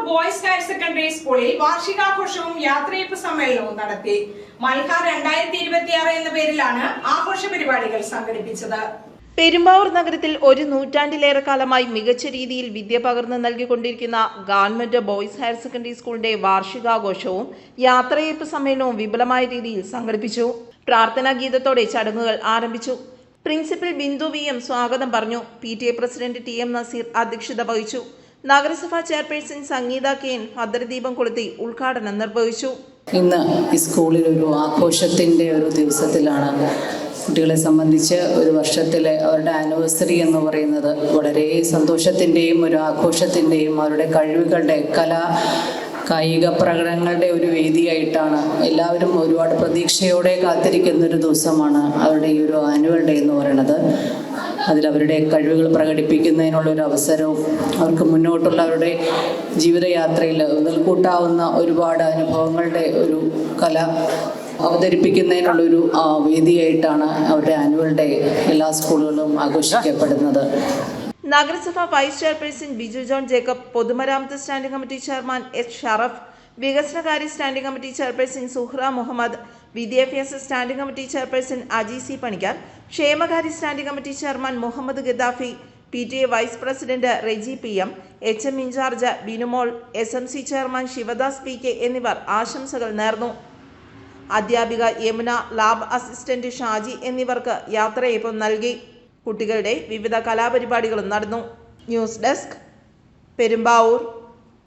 Boys higher secondary സ്കൂളിൽ വാർഷികാഘോഷവും യാത്രയയപ്പ് സമ്മേളനവും നടത്തി. മൽഹാർ 2026 എന്ന പേരിലാണ് ആഘോഷ പരിപാടികൾ സംഘടിപ്പിച്ചത്. പെരുമ്പാവൂർ നഗരത്തിൽ ഒരു നൂറ്റാണ്ടിലേറെ കാലമായി മികച്ച രീതിയിൽ വിദ്യ പകർന്നു നൽകിക്കൊണ്ടിരിക്കുന്ന ഗവൺമെന്റ് ബോയ്സ് ഹയർ സെക്കൻഡറി സ്കൂളിന്റെ വാർഷികാഘോഷവും യാത്രയയപ്പ് സമ്മേളനവും വിപുലമായ രീതിയിൽ സംഘടിപ്പിച്ചു. പ്രാർത്ഥനാ ഗീതത്തോടെ ചടങ്ങുകൾ ആരംഭിച്ചു. പ്രിൻസിപ്പൽ ബിന്ദു VM സ്വാഗതം പറഞ്ഞു. PTA പ്രസിഡന്റ് TM നസീർ അധ്യക്ഷത വഹിച്ചു. നഗരസഭാ ചെയർപേഴ്സൺ സംഗീത KN ഭദ്രദീപം കൊളുത്തി ഉദ്ഘാടനം നിർവഹിച്ചു. ഇന്ന് ഈ സ്കൂളിൽ ഒരു ആഘോഷത്തിൻ്റെ ഒരു ദിവസത്തിലാണ്. കുട്ടികളെ സംബന്ധിച്ച് ഒരു വർഷത്തിലെ അവരുടെ ആനിവേഴ്സറി എന്ന് പറയുന്നത് വളരെ സന്തോഷത്തിൻ്റെയും ഒരു ആഘോഷത്തിൻ്റെയും അവരുടെ കഴിവുകളുടെ കായിക പ്രകടനങ്ങളുടെ ഒരു വേദിയായിട്ടാണ് എല്ലാവരും ഒരുപാട് പ്രതീക്ഷയോടെ കാത്തിരിക്കുന്നൊരു ദിവസമാണ് അവരുടെ ഈ ഒരു ആനുവൽ ഡേ എന്ന് പറയുന്നത്. അതിലവരുടെ കഴിവുകൾ പ്രകടിപ്പിക്കുന്നതിനുള്ളൊരു അവസരവും അവർക്ക് മുന്നോട്ടുള്ള അവരുടെ ജീവിതയാത്രയിൽ കൂട്ടാവുന്ന ഒരുപാട് അനുഭവങ്ങളുടെ ഒരു കല അവതരിപ്പിക്കുന്നതിനുള്ളൊരു വേദിയായിട്ടാണ് അവരുടെ ആനുവൽ ഡേ എല്ലാ സ്കൂളുകളിലും ആഘോഷിക്കപ്പെടുന്നത്. നഗരസഭ വൈസ് ചെയർപേഴ്സൺ ബിജു ജോൺ ജേക്കബ്, പൊതുമരാമത്ത് standing committee chairman S Sharaf, വികസനകാര്യ standing committee chairperson Suhra Muhammad, വിദ്യാഭ്യാസ standing committee chairperson Aji C Panicker, ക്ഷേമകാര്യ standing committee chairman Muhammad Gaddafi, PTA vice president Reji PM, HM in charge Binumol, SMC chairman Shivadas PK എന്നിവർ ആശംസകൾ നേർന്നു. അധ്യാപിക യമുന, ലാബ് അസിസ്റ്റന്റ് ഷാജി എന്നിവർക്ക് യാത്രയയപ്പ് നൽകി. കുട്ടികളുടെ വിവിധ കലാപരിപാടികളും നടന്നു. News desk, Perumbavoor.